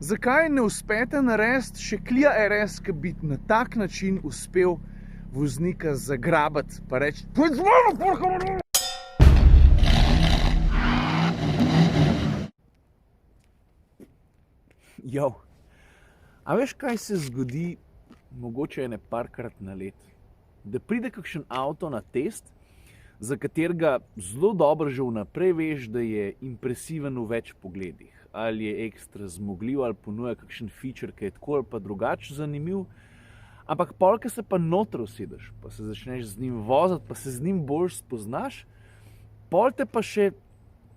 Zakaj ne uspete narediti še Clio RS, ki bi na tak način uspel voznika zagrabiti, pa reči: "Pojď z mano, porka!" Jo, a veš, kaj se zgodi mogoče ene parkrat na let? Da pride kakšen avto na test, za katerega zelo dobro že vnaprej veš, da je impresiven v več pogledih. Ali je ekstra zmogljiv, ali ponuja kakšen feature, ki je tako ali pa drugače zanimiv. Ampak pol, ko se pa noter usedeš, pa se začneš z njim voziti, pa se z njim bolj spoznaš, pol te pa še,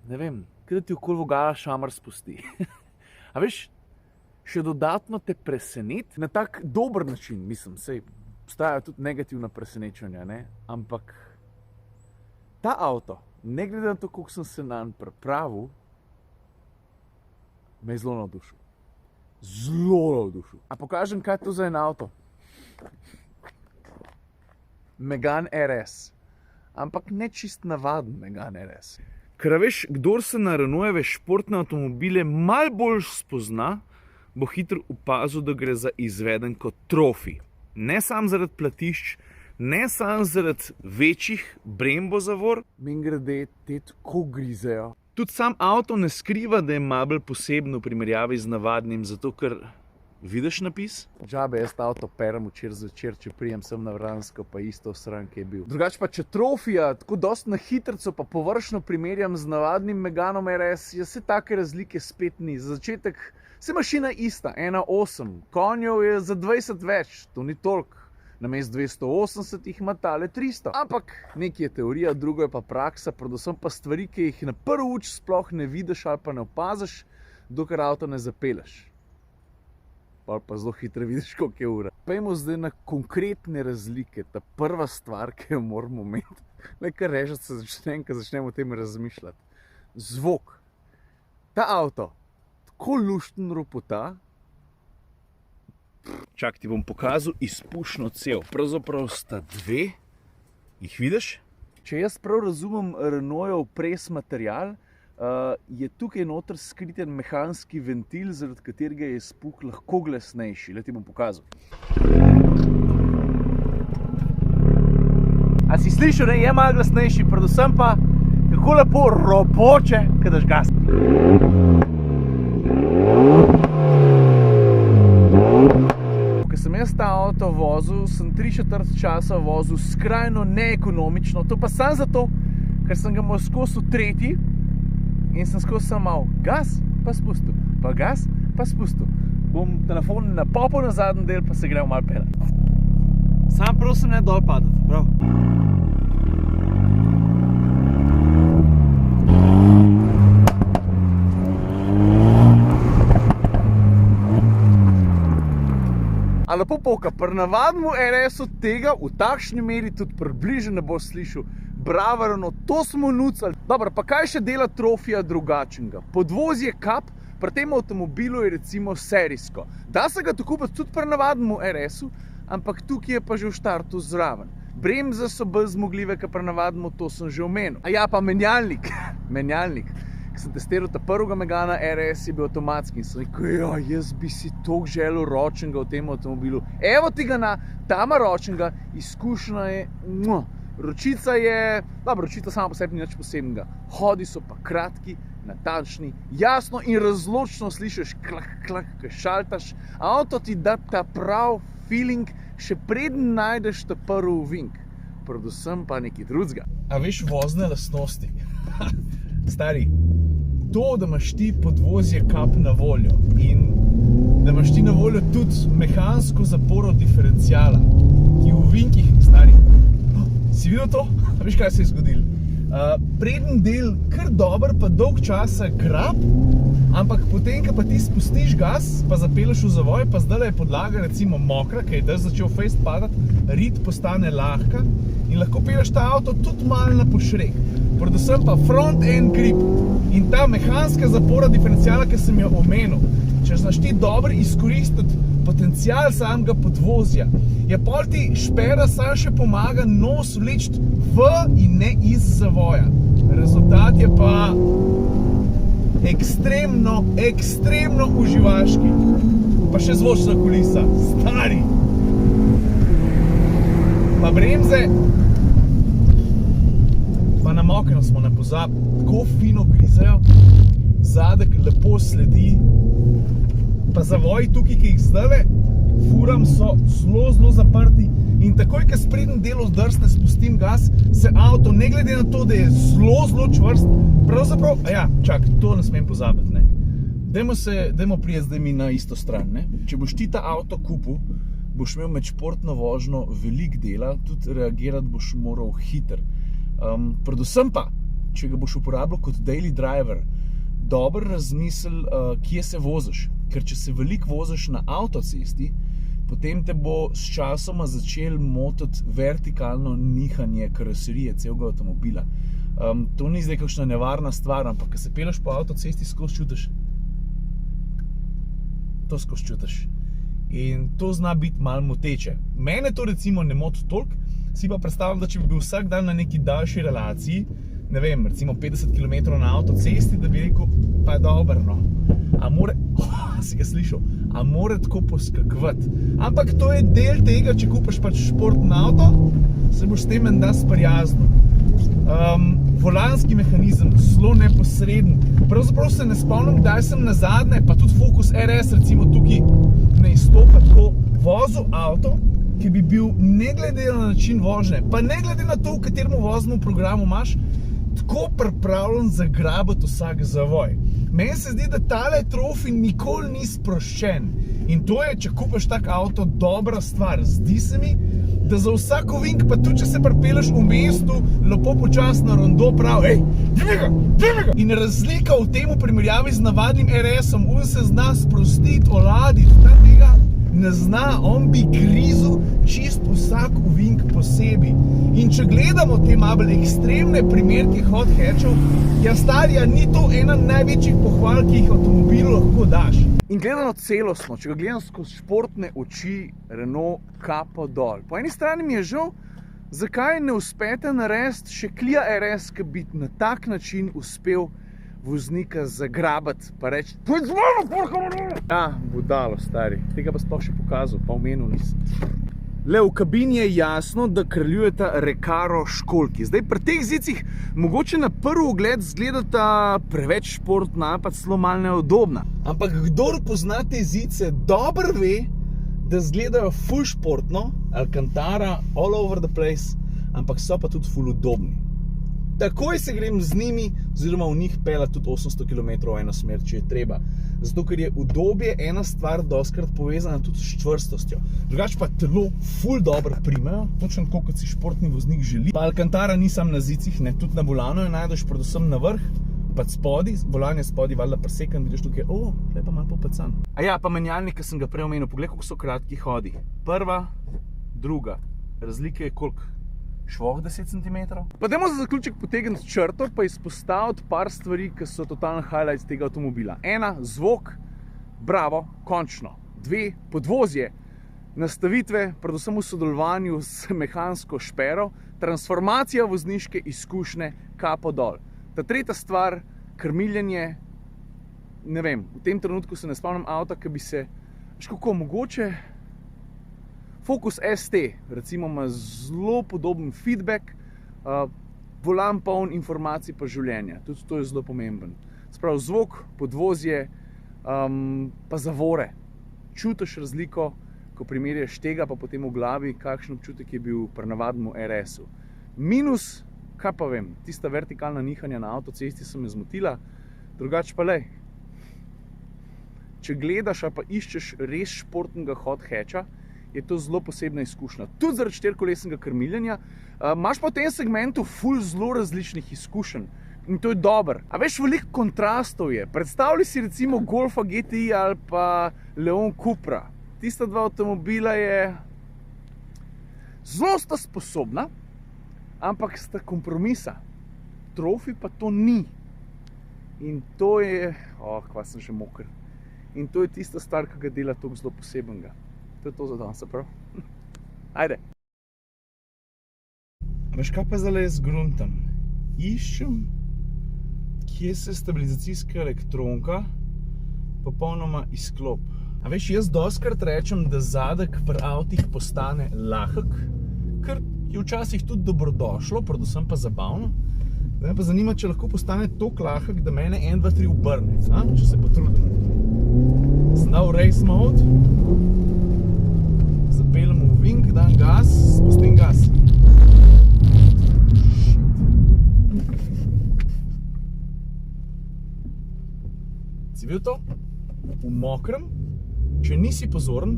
ne vem, kaj da ti okoli vogala šamar spusti. A veš, še dodatno te preseneti na tak dober način, mislim, sej obstajajo tudi negativna presenečenja, ne? Ampak ta avto, ne glede na to, koliko sem se nanj pripravil, me je zelo navdušil. Zelo navdušil. A pokažem, kaj je to za en avto? Megane RS. Ampak ne čist navaden Megane RS. Ker veš, kdor se na Renaultove športne avtomobile malo bolj spozna, bo hitro opazil, da gre za izvedenko Trophy. Ne samo zaradi platišč, ne samo zaradi večjih Brembo zavor, mimogrede te tako grizejo. Tudi sam avto ne skriva, da je malo bolj posebno v primerjavi z navadnim, zato ker vidiš napis? Džabe, jaz avto perem včeraj zvečer, če prijem sem na Vransko, pa isto sran, ki je bil. Drugače pa, če Trophyja tako dosti na hitrico pa površno primerjam z navadnim Meganom RS, se take razlike spet ni. Za začetek se mašina ista, 1.8, konjev je za 20 več, to ni toliko. Namesto 280 jih ima tale 300. Ampak nekaj je teorija, drugo je pa praksa, predvsem pa stvari, ki jih na prvi uč sploh ne vidiš ali pa ne opaziš, dokler avto ne zapelješ. Pa zelo hitro vidiš, koliko je ura. Pejmo zdaj na konkretne razlike. Ta prva stvar, ki jo moramo imeti, le kar režati se začnem, ko začnemo o tem razmišljati. Zvok. Ta avto tako lušten ropota. Čak, ti bom pokazal izpušno cev. Pravzaprav sta dve. Jih vidiš? Če jaz prav razumem Renaultov pres material, je tukaj noter skriten mehanski ventil, zaradi katerega je izpuh lahko glasnejši. Le ti bom pokazal. A si slišal, ne? Je malo glasnejši, predvsem pa kako lepo ropoče, ko daš gas. Ko sem jaz ta avto vozil, sem 3/4 časa vozil skrajno neekonomično. To pa samo zato, ker sem ga imel skozi v tretji in sem skozi sam mal gas, pa spustil, pa gas, pa spustil. Bom telefon napopil na zadnji del, pa se gremo malo pelat. Sam prosim ne dol padati, prav. A lepo poka, pri navadnemu RS-u tega v takšni meri tudi približno ne boš slišal. Bravo, Renault, to smo nucali. Dobro, pa kaj še dela Trophyja drugačnega? Podvozje kap pri tem avtomobilu je recimo serijsko. Da se ga to kupiti tudi pri navadnemu RS-u, ampak tukaj je pa že v štartu zraven. Bremze so bolj zmogljive, kot pri navadnemu, to sem že omenil. A ja, pa menjalnik. Menjalnik. Ko sem testiral ta prvega Megana RS, je bil avtomatski in sem rekel, ja, jaz bi si toliko želel ročnega v tem avtomobilu. Evo ti ga na, ta ima ročnega, izkušnja je, ročica je, dobro, ročica sama po sebi ni nič posebnega. Hodi so pa kratki, natančni, jasno in razločno slišiš klak, klak, ko šaltaš. Avto ti da ta prav feeling, še preden najdeš ta prvi vink. Predvsem pa nekaj drugega. A veš vozne lastnosti? Stari, to, da imaš ti podvozje kap na voljo in da imaš ti na voljo tudi mehansko zaporo diferenciala, ki v vinkih, stari, si videl to? Veš, kaj se je zgodilo? Preden del kar dober pa dolg časa grab, ampak potem, ko pa ti spustiš gas, pa zapelješ v zavoj, pa zdaj je podlaga recimo mokra, ki je dež začel fejst padati, rit postane lahka in lahko pelješ ta avto tudi malo na pošrek. Predvsem pa front-end grip in ta mehanska zapora diferenciala, ki sem jo omenil. Če znaš ti dobro izkoristiti potencial samega podvozja, je pol ti špera sam še pomaga nos vleči v in ne iz zavoja. Rezultat je pa ekstremno uživaški. Pa še zvočna kulisa, stari. Pa bremze. Pa na mokrem smo ne pozabi, tako fino grizajo. Zadek lepo sledi. Pa zavoji tukaj, ki jih zdajle furam, so zelo zaprti. In takoj, ko sprednji del zdrsne, spustim gas, se avto, ne glede na to, da je zelo čvrst, pravzaprav, čak, to ne smem pozabiti, ne. Dajmo prijeti zdaj mi na isto stran, ne. Če boš ti ta avto kupil, boš imel med športno vožnjo veliko dela, tudi reagirati boš moral hiter. Predvsem pa, če ga boš uporabljal kot daily driver, dobro razmisli, kje se voziš. Ker če se veliko voziš na avtocesti, potem te bo s časoma začel motiti vertikalno nihanje karoserije celega avtomobila. To ni zdaj kakšna nevarna stvar, ampak ko se peleš po avtocesti, skozi čutiš. To skozi čutiš. In to zna biti malo moteče. Mene to recimo ne moti toliko, si pa predstavljam, da če bi bil vsak dan na neki daljši relaciji, ne vem, recimo 50 km na avtocesti, da bi rekel, pa je dobro, no. A si ga slišal, a more tako poskakovati. Ampak to je del tega, če kupiš pač športni avto, se boš s tem menda sprijaznil. Volanski mehanizem, zelo neposreden. Pravzaprav se ne spomnim, kdaj sem nazadnje, pa tudi Focus RS recimo tukaj ne izstopa tako, vozil avto, ki bi bil ne glede na način vožnje, pa ne glede na to, v katerem voznem programu imaš, tako pripravljen zagrabiti vsak zavoj. Meni se zdi, da tale Trophy nikoli ni sproščen. In to je, če kupiš tak avto, dobra stvar. Zdi se mi, da za vsak ovink, pa tudi če se pripeleš v mestu, lepo počasno rondo prav, daj ga! In razlika v tem v primerjavi z navadnim RS-om, on se zna sprostiti, oladiti, ta tega ne zna, on bi grizel čist vsak ovink posebej. In če gledamo te malo ekstremne primerke hot hatchov, starija, ni to ena največjih pohval, ki jih avtomobilu lahko daš. In gledano celostno, če ga gledam skozi športne oči, Renault kapo dol. Po eni strani mi je žal, zakaj ne uspete narediti še Clio RS, ki bi na tak način uspel voznika zagrabati, pa reči, pojď z mano, porka! Ja, budalo, stari. Tega pa sploh še pokazal, pa omenil nisem. Le, v kabini je jasno, da kraljujeta Recaro školjki. Zdaj, pri teh zicih mogoče na prvi ogled zgledata preveč športna, pa celo malo neudobna. Ampak kdor pozna te zice, dobro ve, da zgledajo ful športno, Alcantara, all over the place, ampak so pa tudi ful udobni. Takoj se grem z njimi, oziroma v njih peljati tudi 800 km v eno smer, če je treba. Zato, ker je udobje ena stvar dostikrat povezana tudi s čvrstostjo. Drugače pa telo ful dobro primejo, točno tako, kot si športni voznik želi. Pa Alcantara ni sam na zicih, ne, tudi na volanu jo najdeš, predvsem na vrh, pa spodi, volan je spodi valjda presekan, vidiš tukaj, tukaj pa malo popecan. A ja, pa menjalnik, ki sem ga prej omenil, poglej, koliko so kratki hodi. Prva, druga, razlike je koliko? Švoh 10 cm. Pa dajmo za zaključek potegniti črto, pa izpostaviti par stvari, ki so totalni highlights tega avtomobila. 1, zvok, bravo, končno. 2, podvozje, nastavitve, predvsem v sodelovanju s mehansko špero, transformacija vozniške izkušnje, kapo dol. Ta tretja stvar, krmiljenje, ne vem, v tem trenutku se ne spomnim avta, ki bi se, kako mogoče, Focus ST, recimo, ima zelo podoben feedback, volan poln informacij pa življenja. Tudi to je zelo pomemben. Sprav zvok, podvozje, pa zavore. Čutiš razliko, ko primerjaš tega, pa potem v glavi, kakšen občutek je bil pri navadnemu RS-u. Minus, kaj pa vem, tista vertikalna nihanja na avtocesti so me zmotila, drugače pa lej. Če gledaš ali pa iščeš res športnega hot hatcha, je to zelo posebna izkušnja. Tudi zaradi štirikolesnega krmiljenja. Imaš pa v tem segmentu ful zelo različnih izkušenj. In to je dobro. A veš, veliko kontrastov je. Predstavljaj si recimo Golfa GTI ali pa Leon Cupra. Tista dva avtomobila je zelo sta sposobna, ampak sta kompromisa. Trophy pa to ni. In to je... kva sem že moker. In to je tista stvar, ki ga dela toliko zelo posebenega. To je to za danes, prav? Ajde. Veš, kaj pa zdaj jaz gruntam? Iščem, kje se stabilizacijska elektronka popolnoma izklop. A veš, jaz dostikrat rečem, da zadek pri avtih postane lahek, kar je včasih tudi dobrodošlo, predvsem pa zabavno. Zdaj me pa zanima, če lahko postane toliko lahek, da mene 1, 2, 3 obrne, če se potrudim. Sem dal race mode, zapeljem v wing, dam gas, spustim gas. Si videl to? V mokrem, če nisi pozoren,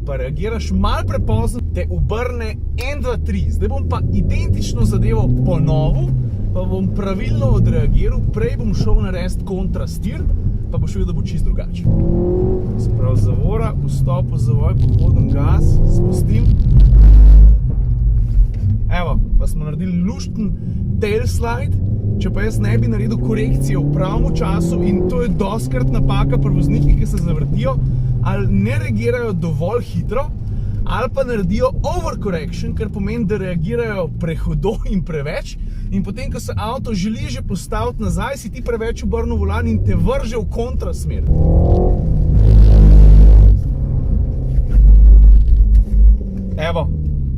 pa reagiraš malo prepozno, te obrne 1, 2, 3. Zdaj bom pa identično zadevo ponovil, pa bom pravilno odreagiral, prej bom šel narediti kontrastir, pa boš videl, da bo čisto drugače. Se pravi, zavora, vstop v zavoj, pohodim gas, spustim. Evo, pa smo naredili lušten tail slide, če pa jaz ne bi naredil korekcije v pravem času, in to je dostikrat napaka pri voznikih, ki se zavrtijo, ali ne reagirajo dovolj hitro, ali pa naredijo overcorrection, kar pomeni, da reagirajo prehudo in preveč, in potem, ko se avto želi že postaviti nazaj, si ti preveč obrnil volan in te vrže v kontrasmer. Evo,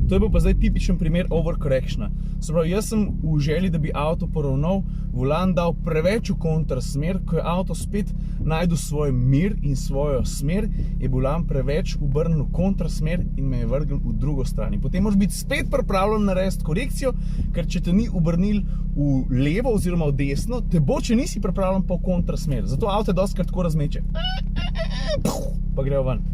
to je bil pa zdaj tipičen primer overcorrectiona. Se pravi, jaz sem v želji, da bi avto poravnal, volan dal preveč v kontrasmer, ko je avto spet najdel svoj mir in svojo smer, je volan preveč obrnil v kontrasmer in me je vrgel v drugo stran. In potem moraš biti spet pripravljen narediti korekcijo, ker če te ni obrnil v levo oziroma v desno, te bo, če nisi pripravljen pa v kontrasmer. Zato avto dostikrat tako razmeče. Pa grejo ven.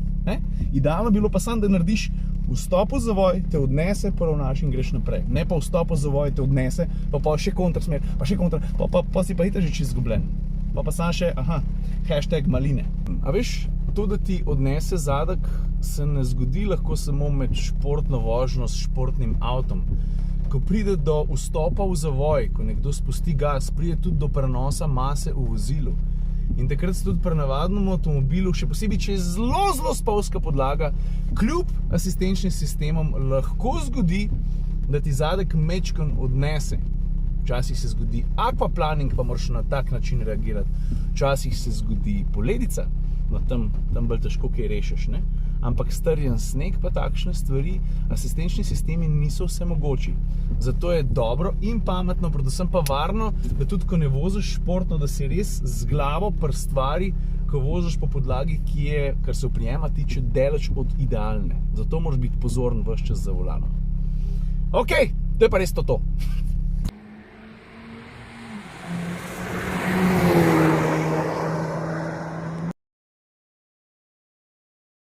Idealno bilo pa samo, da narediš vstop v zavoj, te odnese, poravnaš in greš naprej. Ne pa vstop v zavoj, te odnese, pa še kontrasmer, pa še kontra, pa si pa itak že čisto izgubljen. Pa samo še, hashtag maline. A veš, to, da ti odnese zadek, se ne zgodi lahko samo med športno vožnjo s športnim avtom. Ko pride do vstopa v zavoj, ko nekdo spusti gas, pride tudi do prenosa mase v vozilu. In takrat se tudi pri navadnem avtomobilu, še posebej, če je zelo spolzka podlaga, kljub asistenčnim sistemom lahko zgodi, da ti zadek mečkan odnese. Včasih se zgodi aquaplaning, pa moraš na tak način reagirati. Včasih se zgodi poledica, no tam bolj težko kaj rešiš, ne? Ampak strjen sneg pa takšne stvari, asistenčni sistemi niso vse mogoči. Zato je dobro in pametno, predvsem pa varno, da tudi ko ne voziš športno, da si res z glavo pri stvari, ko voziš po podlagi, ki je, kar se oprijema tiče, daleč od idealne. Zato moraš biti pozoren ves čas za volanom. Ok, to je pa res to.